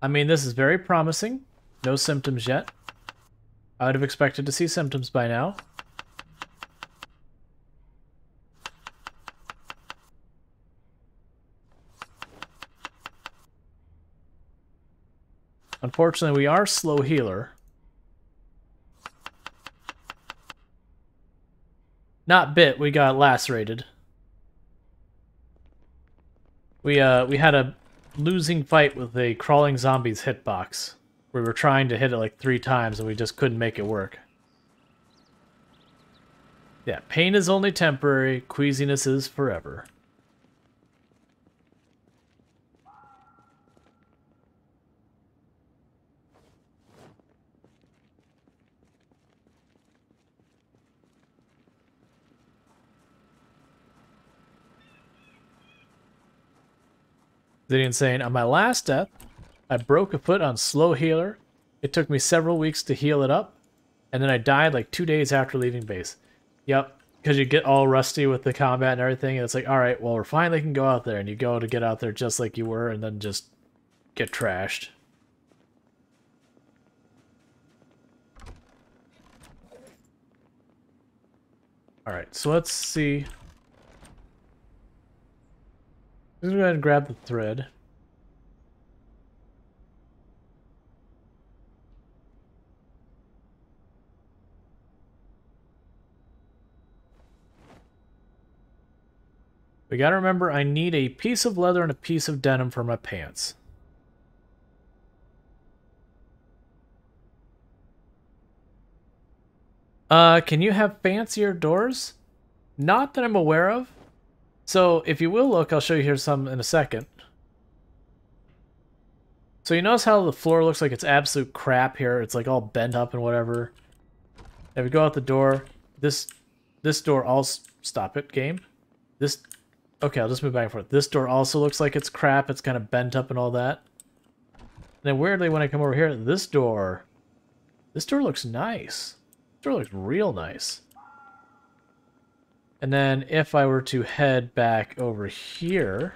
I mean, this is very promising. No symptoms yet. I would have expected to see symptoms by now. Unfortunately, we are slow healer. Not bit, we got lacerated. We had a losing fight with a crawling zombie's hitbox. We were trying to hit it like 3 times and we just couldn't make it work. Yeah, pain is only temporary, queasiness is forever. Zidian saying, on my last death, I broke a foot on slow healer. It took me several weeks to heal it up, and then I died like 2 days after leaving base. Yep, because you get all rusty with the combat and everything, and it's like, alright, well, we finally can go out there, and you go to get out there just like you were, and then just get trashed. Alright, so let's see. Let's go ahead and grab the thread. We gotta remember I need a piece of leather and a piece of denim for my pants. Can you have fancier doors? Not that I'm aware of. So, if you will look, I'll show you here some in a second. So you notice how the floor looks like it's absolute crap here? It's like all bent up and whatever. If we go out the door, this door also... Stop it, game. Okay, I'll just move back and forth. This door also looks like it's crap. It's kind of bent up and all that. And then weirdly, when I come over here, this door looks nice. This door looks real nice. And then if I were to head back over here,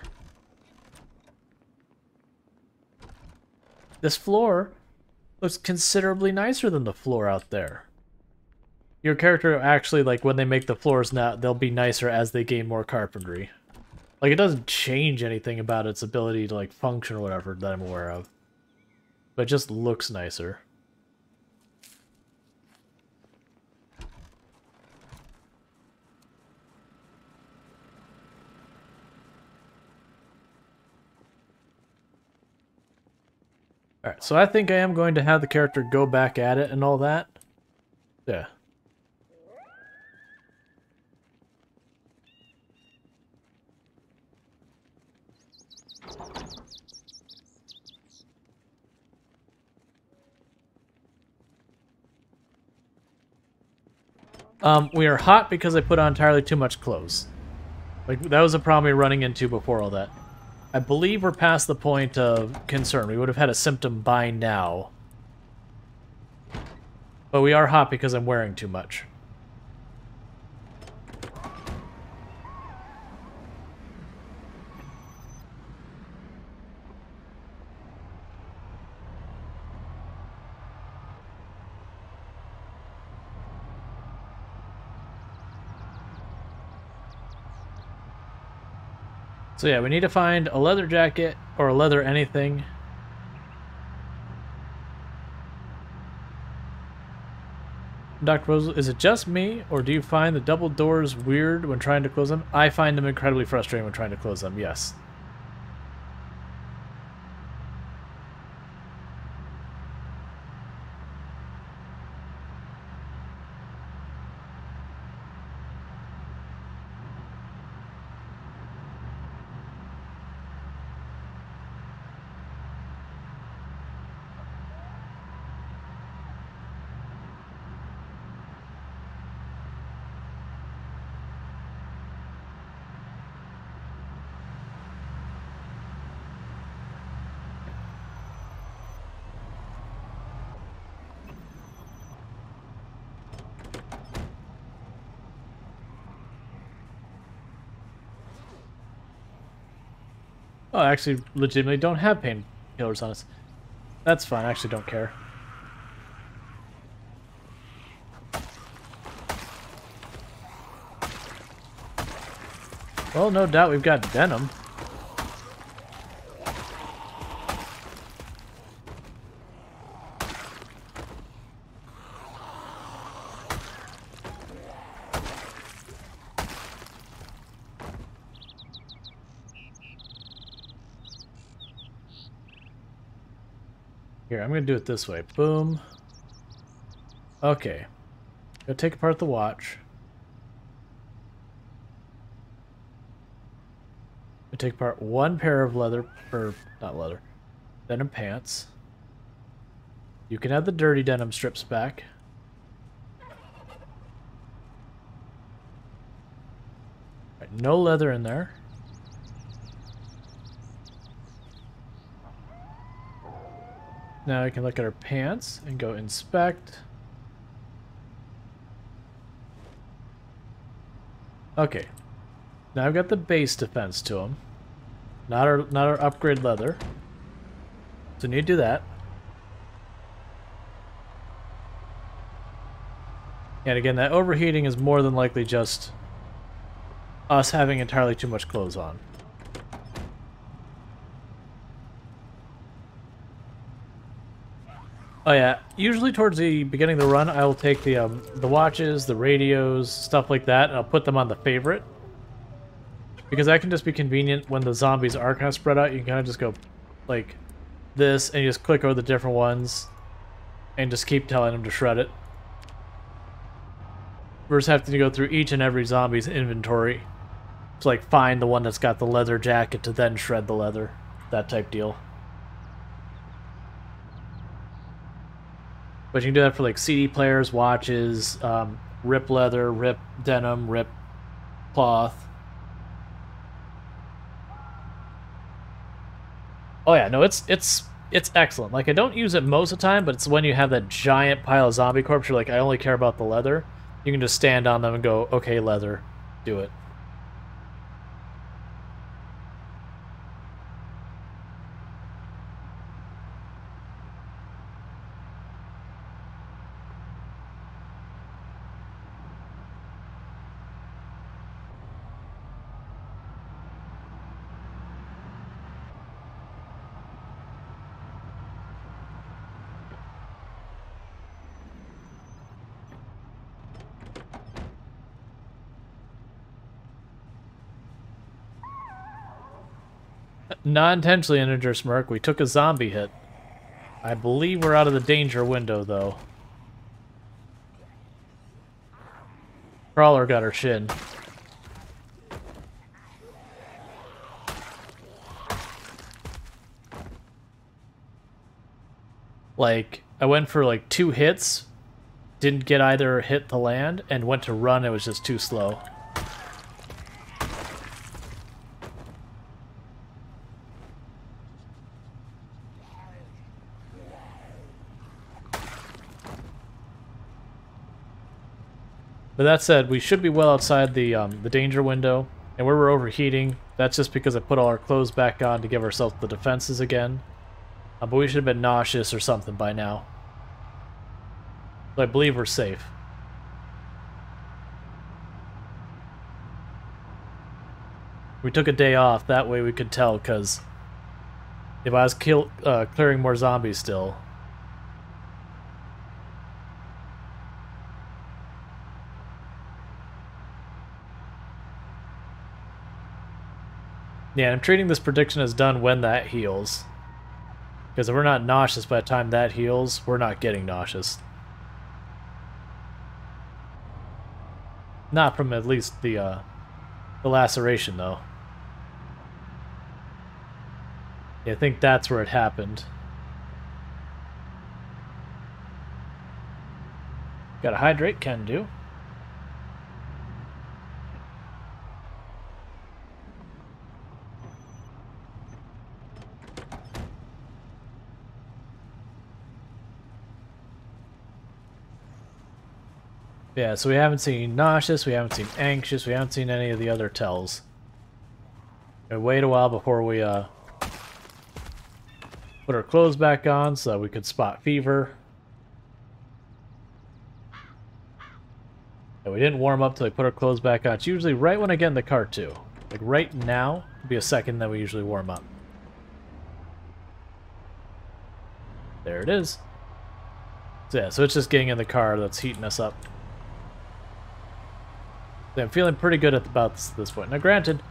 this floor looks considerably nicer than the floor out there. Your character actually, like, when they make the floors now, they'll be nicer as they gain more carpentry. Like, it doesn't change anything about its ability to, like, function or whatever that I'm aware of. But it just looks nicer. Alright, so I think I am going to have the character go back at it and all that. Yeah. We are hot because I put on entirely too much clothes. Like, that was a problem we were running into before all that. I believe we're past the point of concern. We would have had a symptom by now. But we are hot because I'm wearing too much. So yeah, we need to find a leather jacket or a leather anything. Dr. Rose, is it just me, or do you find the double doors weird when trying to close them? I find them incredibly frustrating when trying to close them, yes. Oh, I actually legitimately don't have painkillers on us. That's fine, I actually don't care. Well, no doubt we've got venom. Here, I'm gonna do it this way. Boom. Okay. Go take apart the watch. We take apart one pair of leather, or not leather, denim pants. You can have the dirty denim strips back. Right, no leather in there. Now I can look at our pants and go inspect. Okay. Now I've got the base defense to them. Not our upgrade leather. So need to do that. And again, that overheating is more than likely just us having entirely too much clothes on. Oh yeah, usually towards the beginning of the run, I will take the watches, the radios, stuff like that, and I'll put them on the favorite. Because that can just be convenient when the zombies are kind of spread out. You can kind of just go like this, and you just click over the different ones, and just keep telling them to shred it. Versus having to go through each and every zombie's inventory to like find the one that's got the leather jacket to then shred the leather. That type deal. But you can do that for like CD players, watches, rip leather, rip denim, rip cloth. Oh yeah, no, it's excellent. Like I don't use it most of the time, but it's when you have that giant pile of zombie corpse, you're like, I only care about the leather. You can just stand on them and go, okay, leather, do it. Not intentionally, Integer Smirk. We took a zombie hit. I believe we're out of the danger window, though. Crawler got her shin. Like, I went for like 2 hits, didn't get either hit to land, and went to run, it was just too slow. But that said, we should be well outside the danger window, and where we're overheating, that's just because I put all our clothes back on to give ourselves the defenses again. But we should have been nauseous or something by now. So I believe we're safe. We took a day off, that way we could tell, because if I was clearing more zombies still... Yeah, I'm treating this prediction as done when that heals. Because if we're not nauseous by the time that heals, we're not getting nauseous. Not from at least the laceration, though. Yeah, I think that's where it happened. Gotta hydrate, can do. Yeah, so we haven't seen nauseous, we haven't seen anxious, we haven't seen any of the other tells. Wait a while before we Put our clothes back on so that we could spot fever. And we didn't warm up till I put our clothes back on. It's usually right when I get in the car too. Like right now, would be a second that we usually warm up. There it is. So yeah, so it's just getting in the car that's heating us up. So I'm feeling pretty good at about this point. Now granted,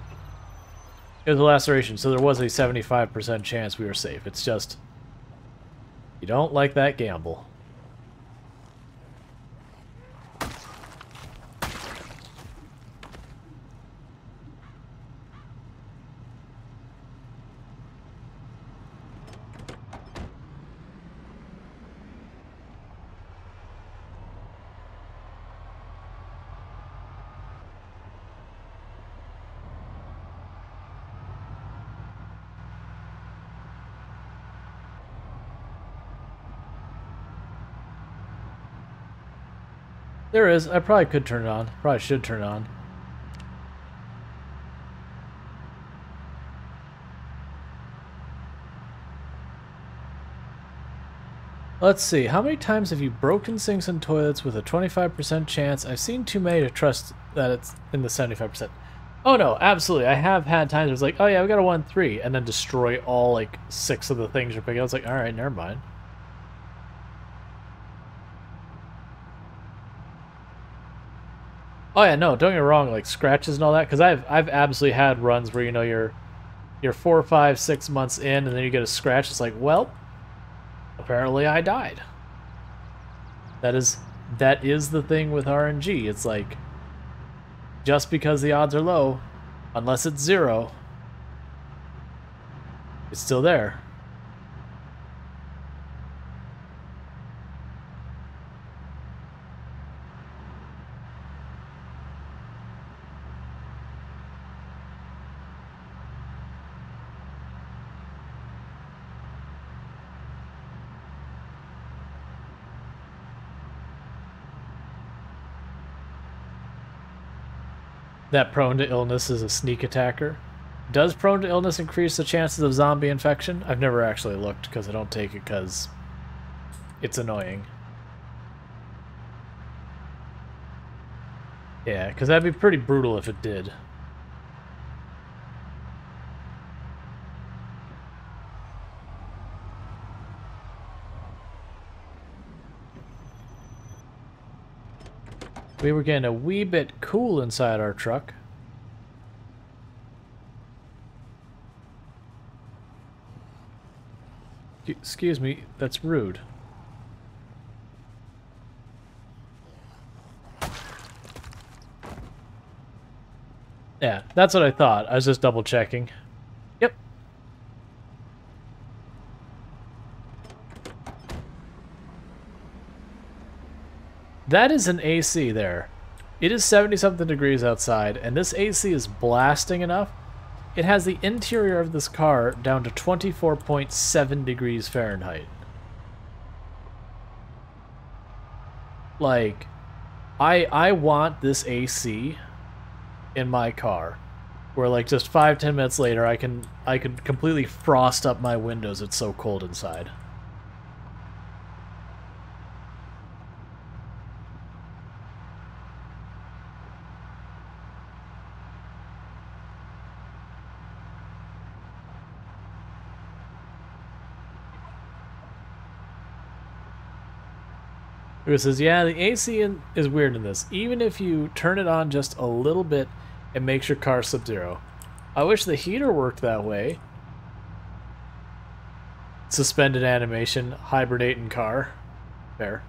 it was a laceration, so there was a 75% chance we were safe. It's just, you don't like that gamble. There is. I probably could turn it on. Probably should turn it on. Let's see. How many times have you broken sinks and toilets with a 25% chance? I've seen too many to trust that it's in the 75%. Oh no, absolutely. I have had times where it's like, oh yeah, we got a 1-3, and then destroy all like 6 of the things you're picking up. It's like, alright, never mind. Oh yeah, no, don't get me wrong, like scratches and all that, because I've absolutely had runs where, you know, you're 4, 5, 6 months in, and then you get a scratch. It's like, well, apparently I died. That is the thing with RNG. It's like, just because the odds are low, unless it's 0, it's still there. That prone to illness is a sneak attacker. Does prone to illness increase the chances of zombie infection? I've never actually looked because I don't take it because it's annoying. Yeah, because that'd be pretty brutal if it did. We were getting a wee bit cool inside our truck. Excuse me, that's rude. Yeah, that's what I thought. I was just double checking. Yep. That is an AC there. It is 70-something degrees outside, and this AC is blasting enough. It has the interior of this car down to 24.7 degrees Fahrenheit. Like, I want this AC in my car, where like just 5-10 minutes later I can completely frost up my windows. It's so cold inside. It says, yeah, the AC is weird in this. Even if you turn it on just a little bit, it makes your car sub-zero. I wish the heater worked that way. Suspended animation, hibernating car. Fair.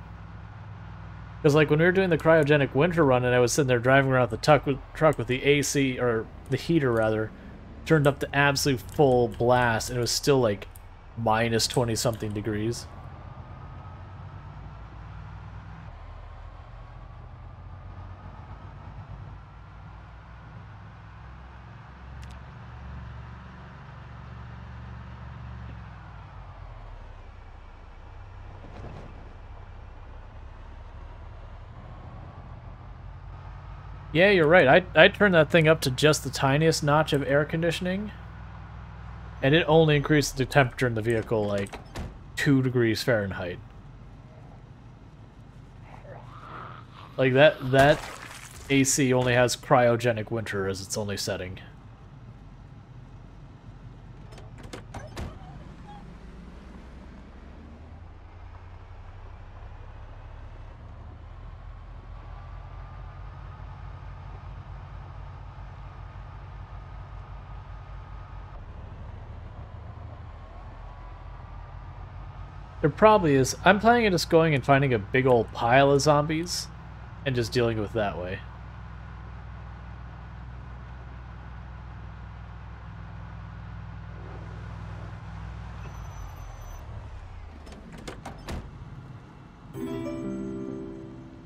Because like when we were doing the cryogenic winter run and I was sitting there driving around the truck with the AC, or the heater rather, turned up to absolute full blast, and it was still like minus 20-something degrees. Yeah, you're right. I turned that thing up to just the tiniest notch of air conditioning. And it only increases the temperature in the vehicle like 2 degrees Fahrenheit. Like that AC only has cryogenic winter as its only setting. There probably is. I'm planning on just going and finding a big old pile of zombies and just dealing with that way.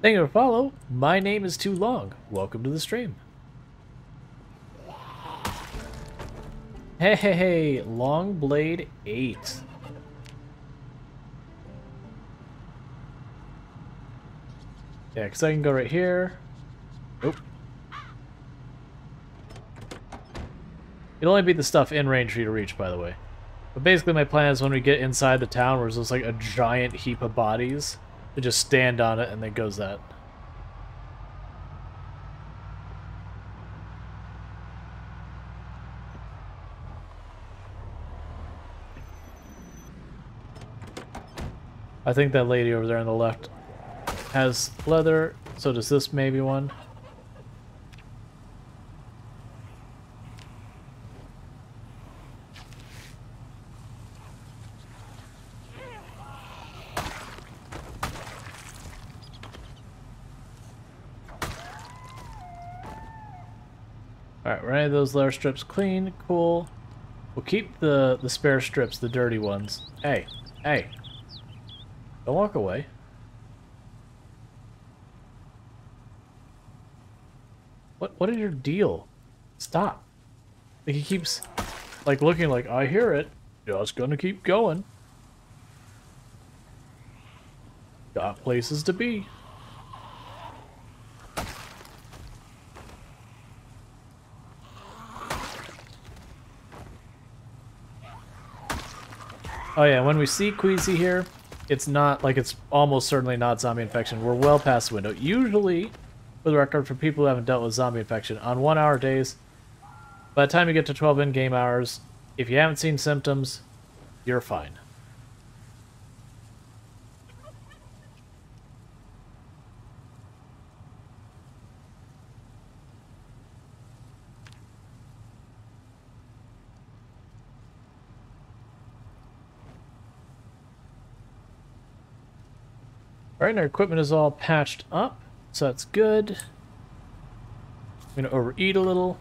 Thank you for follow. My name is Too Long. Welcome to the stream. Hey, Long Blade 8. Yeah, because I can go right here. Nope. It'll only be the stuff in range for you to reach, by the way. But basically my plan is when we get inside the town where there's like a giant heap of bodies, to just stand on it and then goes that. I think that lady over there on the left has leather, so does this maybe one. Alright, we're any of those leather strips clean, cool. We'll keep the spare strips, the dirty ones. Hey, hey. Don't walk away. What is your deal? Stop. Like he keeps like looking like I hear it. Just gonna keep going. Got places to be. Oh yeah, when we see Queasy here, it's not like it's almost certainly not zombie infection. We're well past the window. Usually, for the record, for people who haven't dealt with zombie infection, on 1 hour days, by the time you get to 12 in-game hours, if you haven't seen symptoms, you're fine. Alright, our equipment is all patched up, so that's good. I'm gonna overeat a little.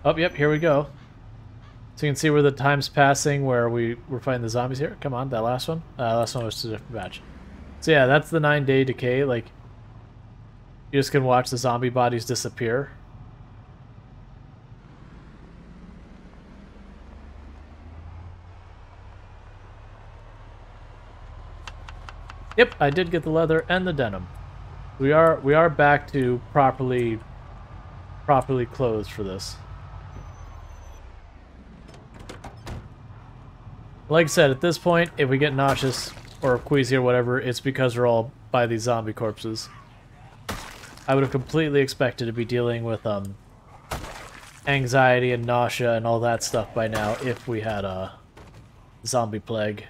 Oh, yep, here we go. So you can see where the time's passing, where we're fighting the zombies here. Come on, that last one. Last one was a different batch. So yeah, that's the 9-day decay. Like, you just can watch the zombie bodies disappear. Yep, I did get the leather and the denim. We are back to properly clothed for this. Like I said, at this point, if we get nauseous or queasy or whatever, it's because we're all by these zombie corpses. I would have completely expected to be dealing with anxiety and nausea and all that stuff by now if we had a zombie plague.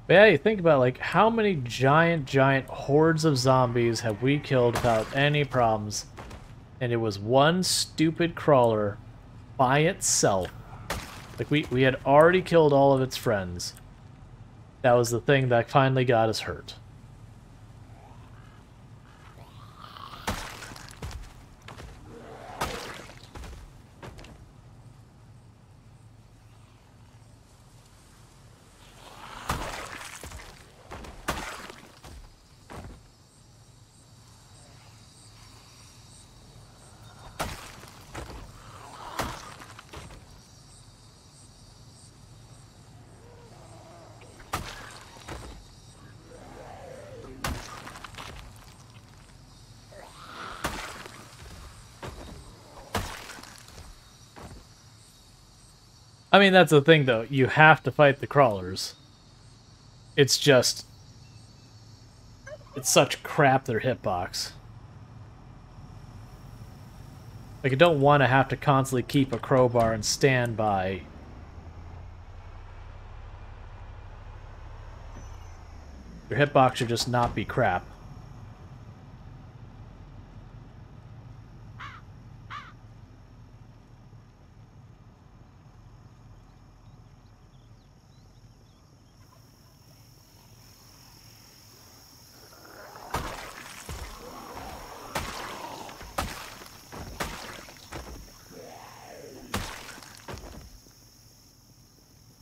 But yeah, you think about like how many giant hordes of zombies have we killed without any problems, and it was one stupid crawler by itself. Like we had already killed all of its friends. That was the thing that finally got us hurt. I mean, that's the thing, though. You have to fight the crawlers. It's just... It's such crap, their hitbox. Like, I don't want to have to constantly keep a crowbar and stand by. Your hitbox should just not be crap.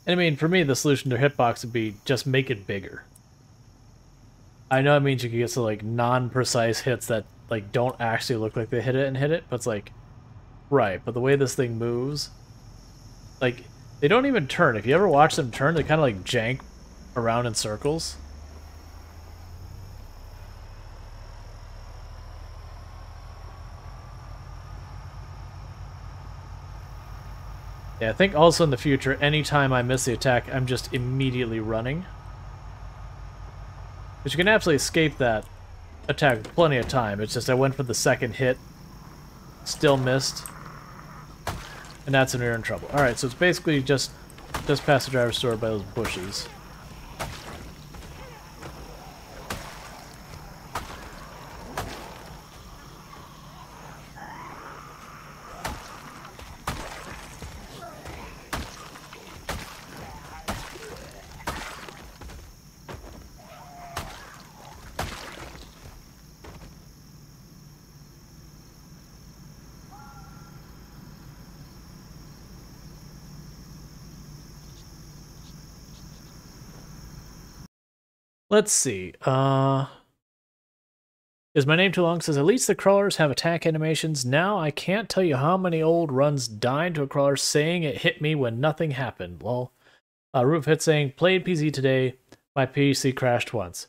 And I mean, for me, the solution to hitbox would be just make it bigger. I know it means you can get some, like, non-precise hits that, like, don't actually look like they hit it and hit it, but it's like, right, but the way this thing moves, like, they don't even turn. If you ever watch them turn, they kind of, like, jank around in circles. Yeah, I think also in the future, anytime I miss the attack, I'm just immediately running. But you can absolutely escape that attack plenty of time. It's just I went for the second hit, still missed, and that's when you're in trouble. Alright, so it's basically just past the driver's door by those bushes. Let's see. Is my name too long? Says, at least the crawlers have attack animations. Now I can't tell you how many old runs died to a crawler saying it hit me when nothing happened. Well, Roof Hit saying, played PC today. My PC crashed once.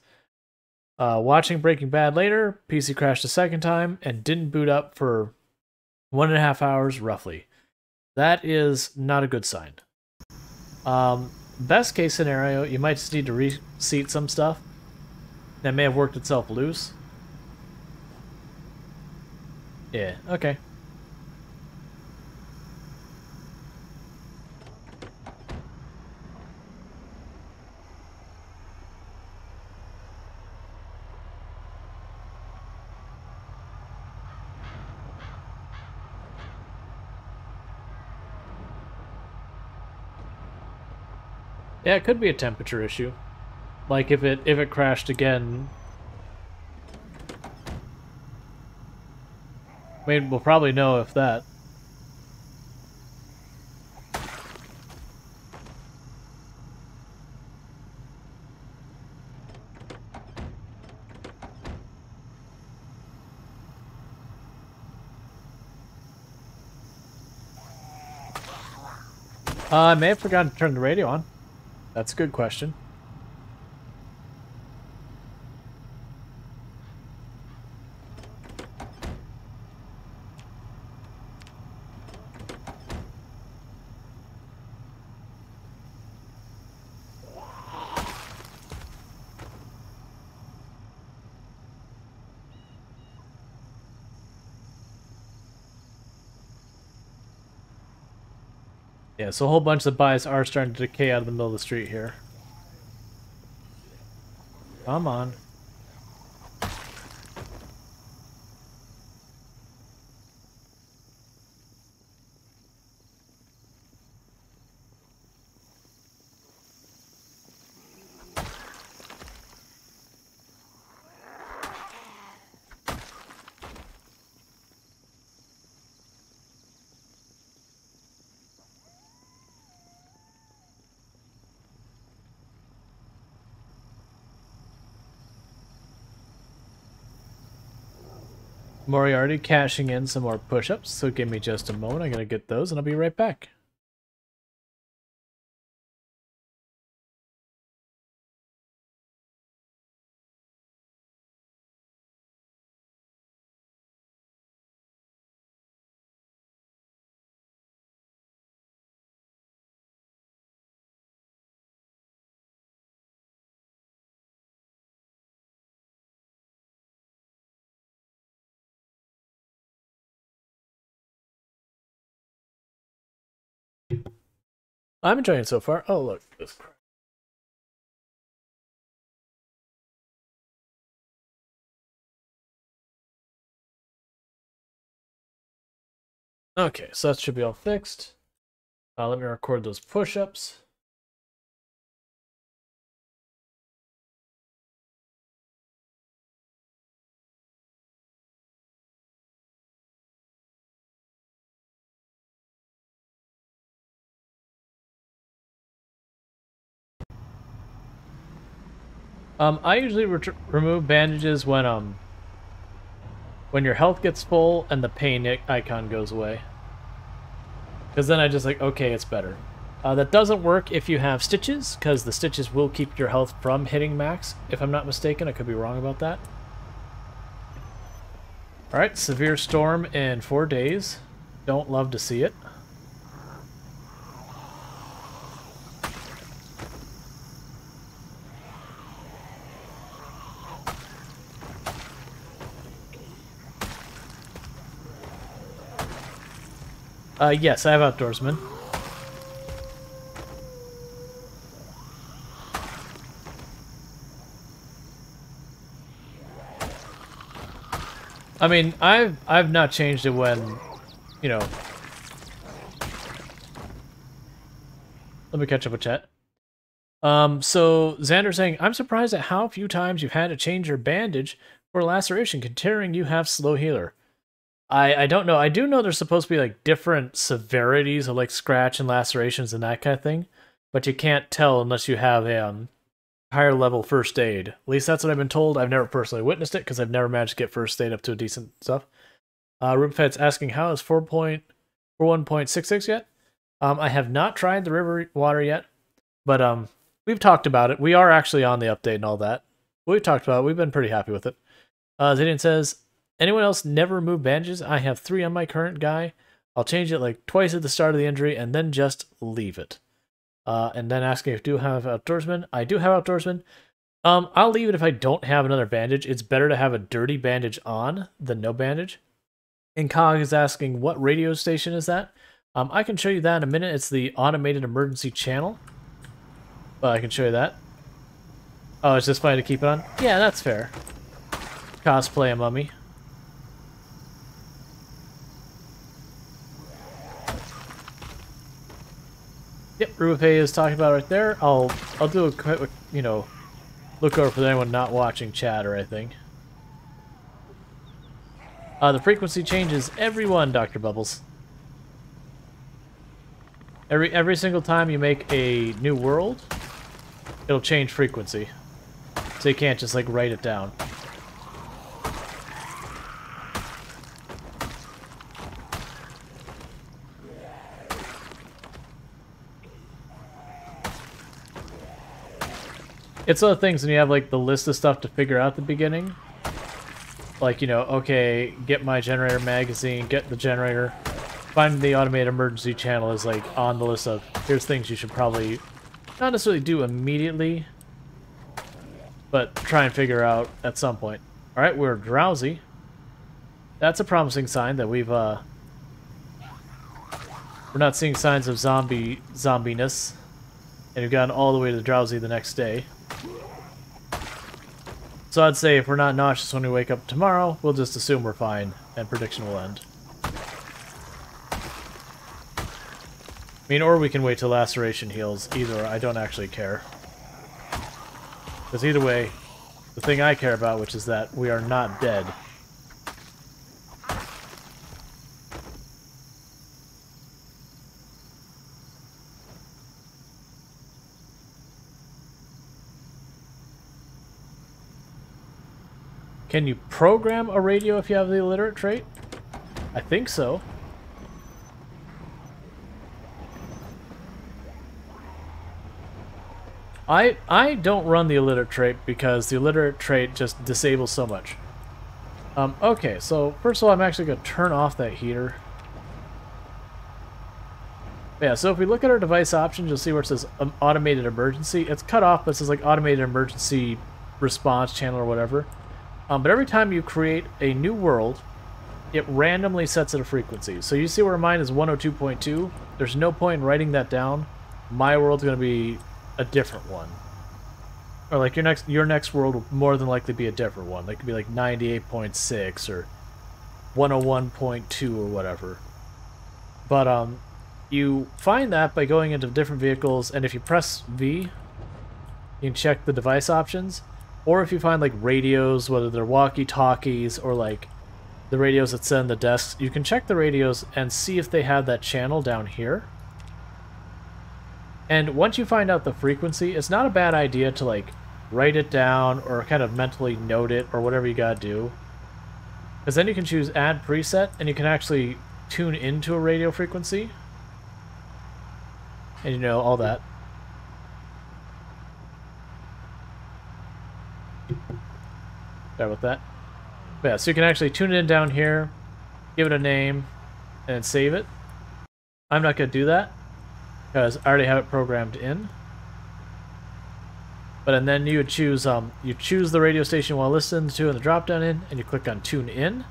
Watching Breaking Bad later, PC crashed a second time and didn't boot up for 1.5 hours, roughly. That is not a good sign. Best case scenario, you might just need to reseat some stuff. That may have worked itself loose. Yeah, okay. Yeah, it could be a temperature issue. Like if it crashed again. I mean, we'll probably know if that. I may have forgotten to turn the radio on. That's a good question. Yeah, so a whole bunch of buys are starting to decay out of the middle of the street here. Come on. Moriarty cashing in some more push-ups, so give me just a moment. I'm gonna get those and I'll be right back. I'm enjoying it so far. Oh, look. This crap. Okay, so that should be all fixed. Let me record those push-ups. I usually remove bandages when your health gets full and the pain icon goes away. Because then I just like, okay, it's better. That doesn't work if you have stitches, because the stitches will keep your health from hitting max, if I'm not mistaken. I could be wrong about that. Alright, severe storm in 4 days. Don't love to see it. Yes, I have outdoorsman. I mean, I've not changed it when, you know. Let me catch up with chat. So Xander saying, I'm surprised at how few times you've had to change your bandage for laceration, considering you have slow healer. I don't know. I do know there's supposed to be like different severities of like scratch and lacerations and that kind of thing, but you can't tell unless you have a higher level first aid. At least that's what I've been told. I've never personally witnessed it because I've never managed to get first aid up to a decent stuff. Rubefed's asking, how is 4.1.66 yet? I have not tried the river water yet, but we've talked about it. We are actually on the update and all that. We've talked about it. We've been pretty happy with it. Zidian says, anyone else never remove bandages? I have 3 on my current guy. I'll change it like twice at the start of the injury and then just leave it. And then asking if I do have outdoorsman. I do have outdoorsman. I'll leave it if I don't have another bandage. It's better to have a dirty bandage on than no bandage. And Cog is asking, what radio station is that? I can show you that in a minute. It's the automated emergency channel. I can show you that. Oh, it's just fine to keep it on? Yeah, that's fair. Cosplay a mummy. Yep, Rupe is talking about it right there. I'll do a quick, you know, look over for anyone not watching chat or anything. The frequency changes every one, Dr. Bubbles. Every single time you make a new world, it'll change frequency. So you can't just like write it down. It's one of the things when you have like the list of stuff to figure out at the beginning. Like, you know, okay, get my generator magazine, get the generator. Finding the automated emergency channel is like on the list of here's things you should probably not necessarily do immediately, but try and figure out at some point. Alright, we're drowsy. That's a promising sign that we're not seeing signs of zombiness. And we've gotten all the way to the drowsy the next day. So I'd say if we're not nauseous when we wake up tomorrow, we'll just assume we're fine, and prediction will end. I mean, or we can wait till laceration heals. Either, I don't actually care. Because either way, the thing I care about, which is that we are not dead. Can you program a radio if you have the illiterate trait? I think so. I don't run the illiterate trait because the illiterate trait just disables so much. Okay, so first of all, I'm actually going to turn off that heater. Yeah, so if we look at our device options, you'll see where it says automated emergency. It's cut off, but it says like automated emergency response channel or whatever. But every time you create a new world, it randomly sets it a frequency. So you see where mine is 102.2. there's no point in writing that down. My world's going to be a different one. Or like your next world will more than likely be a different one. It could be like 98.6 or 101.2 or whatever. But you find that by going into different vehicles, and if you press V, you can check the device options. Or if you find like radios, whether they're walkie-talkies or like the radios that sit on the desks, you can check the radios and see if they have that channel down here. And once you find out the frequency, it's not a bad idea to like write it down or kind of mentally note it or whatever you gotta do. Because then you can choose add preset and you can actually tune into a radio frequency. And you know, all that. Sorry about that. But yeah, so you can actually tune it in down here, give it a name, and save it. I'm not gonna do that because I already have it programmed in. But and then you would choose you choose the radio station you want to listen to in the drop down in, and you click on tune in,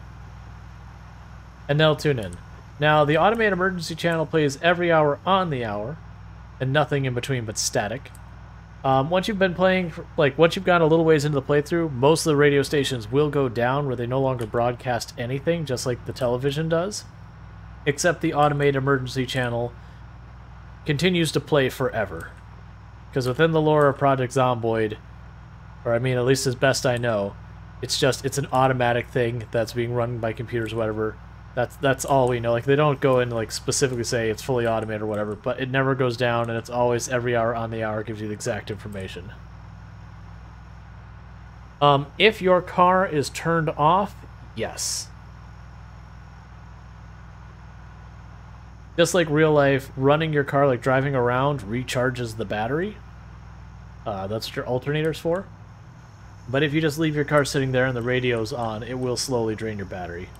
and they'll tune in. Now the automated emergency channel plays every hour on the hour, and nothing in between but static. Once you've been playing, once you've gone a little ways into the playthrough, most of the radio stations will go down where they no longer broadcast anything, just like the television does. Except the automated emergency channel continues to play forever. Because within the lore of Project Zomboid, or I mean at least as best I know, it's an automatic thing that's being run by computers or whatever. That's all we know. Like they don't go in like specifically say it's fully automated or whatever, but it never goes down and it's always every hour on the hour gives you the exact information. If your car is turned off, yes. Just like real life, running your car, like driving around, recharges the battery. That's what your alternator's for. But if you just leave your car sitting there and the radio's on, it will slowly drain your battery.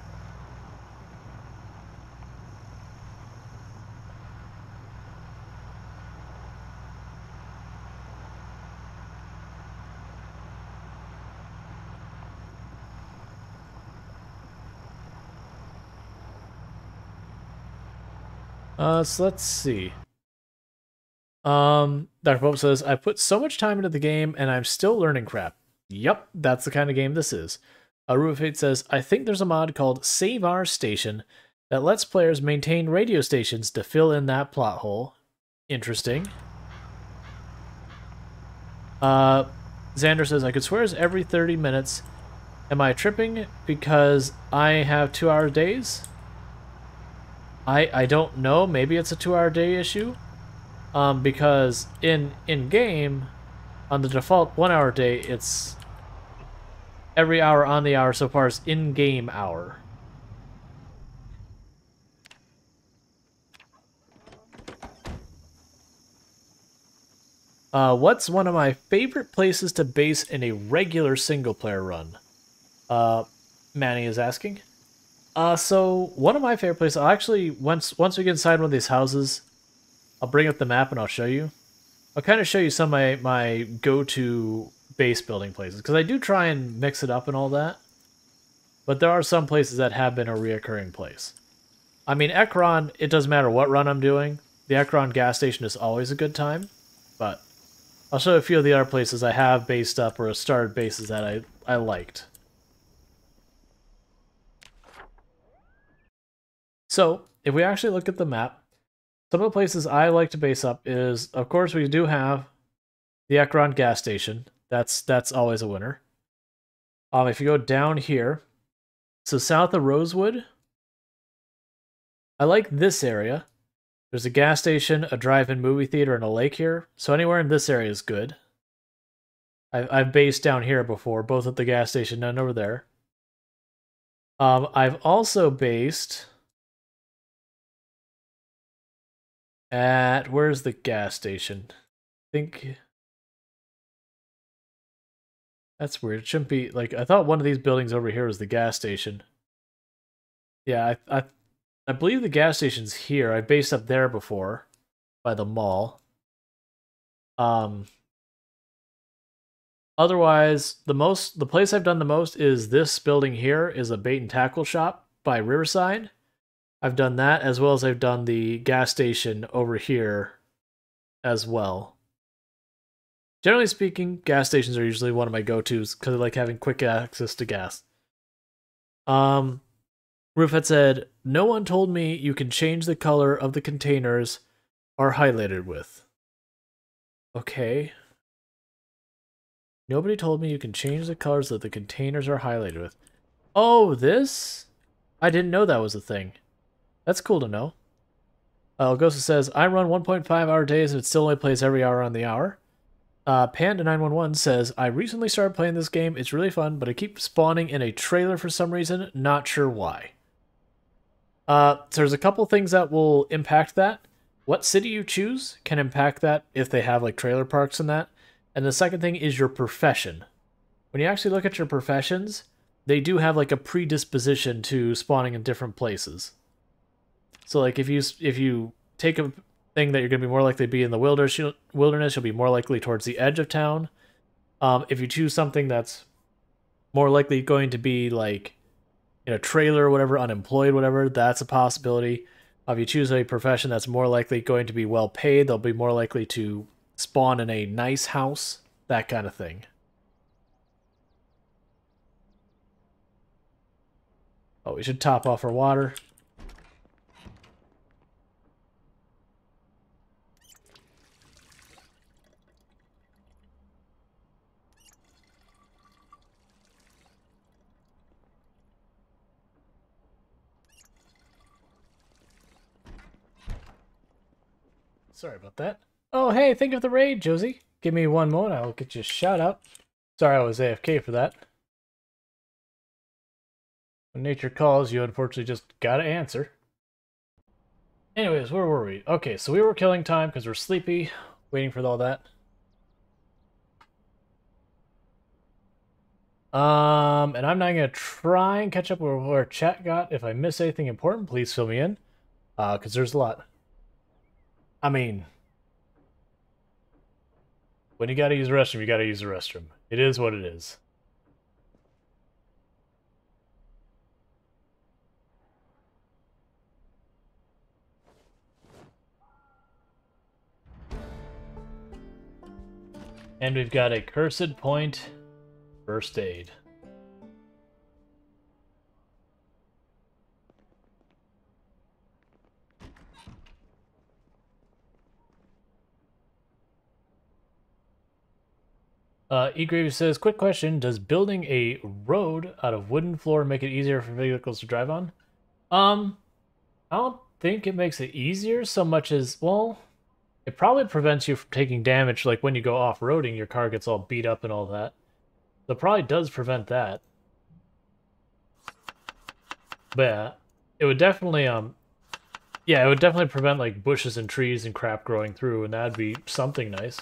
So let's see. Dr. Pope says, I put so much time into the game and I'm still learning crap. Yep, that's the kind of game this is. Rufate says, I think there's a mod called Save Our Station that lets players maintain radio stations to fill in that plot hole. Interesting. Xander says, I could swear it's every 30 minutes. Am I tripping because I have 2-hour days? I don't know. Maybe it's a 2-hour day issue. Because in game, on the default 1-hour day, it's every hour on the hour so far as in-game hour. What's one of my favorite places to base in a regular single-player run? Manny is asking. So one of my favorite places, I'll actually, once we get inside one of these houses, I'll bring up the map and I'll show you. I'll kind of show you some of my go-to base building places, because I do try and mix it up and all that. But there are some places that have been a reoccurring place. I mean, Ekron, it doesn't matter what run I'm doing. The Ekron gas station is always a good time. But I'll show you a few of the other places I have based up or started bases that I liked. So, if we actually look at the map, some of the places I like to base up is, of course, we do have the Ekron gas station. That's always a winner. If you go down here, so south of Rosewood, I like this area. There's a gas station, a drive-in movie theater, and a lake here. So anywhere in this area is good. I've based down here before, both at the gas station and over there. I've also based at, where's the gas station? I think that's weird. It shouldn't be, like, I thought one of these buildings over here was the gas station. Yeah, I believe the gas station's here. I based up there before by the mall. Otherwise, the place I've done the most is this building here is a bait and tackle shop by Riverside. I've done that, as well as I've done the gas station over here as well. Generally speaking, gas stations are usually one of my go-tos because I like having quick access to gas. Roof had said, no one told me you can change the color of the containers are highlighted with. Okay. Nobody told me you can change the colors that the containers are highlighted with. Oh, this? I didn't know that was a thing. That's cool to know. Ghost says, I run 1.5-hour days and it still only plays every hour on the hour. Panda911 says, I recently started playing this game. It's really fun, but I keep spawning in a trailer for some reason. Not sure why. So there's a couple things that will impact that. What city you choose can impact that if they have like trailer parks and that. And the second thing is your profession. When you actually look at your professions, they do have like a predisposition to spawning in different places. So like if you take a thing that you're going to be more likely to be in the wilderness, you'll be more likely towards the edge of town. If you choose something that's more likely going to be like in a trailer or whatever, unemployed, whatever, that's a possibility. If you choose a profession that's more likely going to be well paid, they'll be more likely to spawn in a nice house, that kind of thing. Oh, we should top off our water. Sorry about that. Oh, hey, think of the raid, Josie. Give me one moment, I'll get you a shout out. Sorry I was AFK for that. When nature calls, you unfortunately just gotta answer. Anyways, where were we? Okay, so we were killing time because we're sleepy, waiting for all that. And I'm not gonna try and catch up with where chat got. If I miss anything important, please fill me in. Because there's a lot. I mean, when you gotta use the restroom, you gotta use the restroom. It is what it is. And we've got a cursed point first aid. E-Gravy says, quick question, does building a road out of wooden floor make it easier for vehicles to drive on? I don't think it makes it easier so much as, well, it probably prevents you from taking damage, like when you go off-roading, your car gets all beat up and all that. So it probably does prevent that. But yeah, it would definitely, yeah, it would definitely prevent, like, bushes and trees and crap growing through, and that'd be something nice.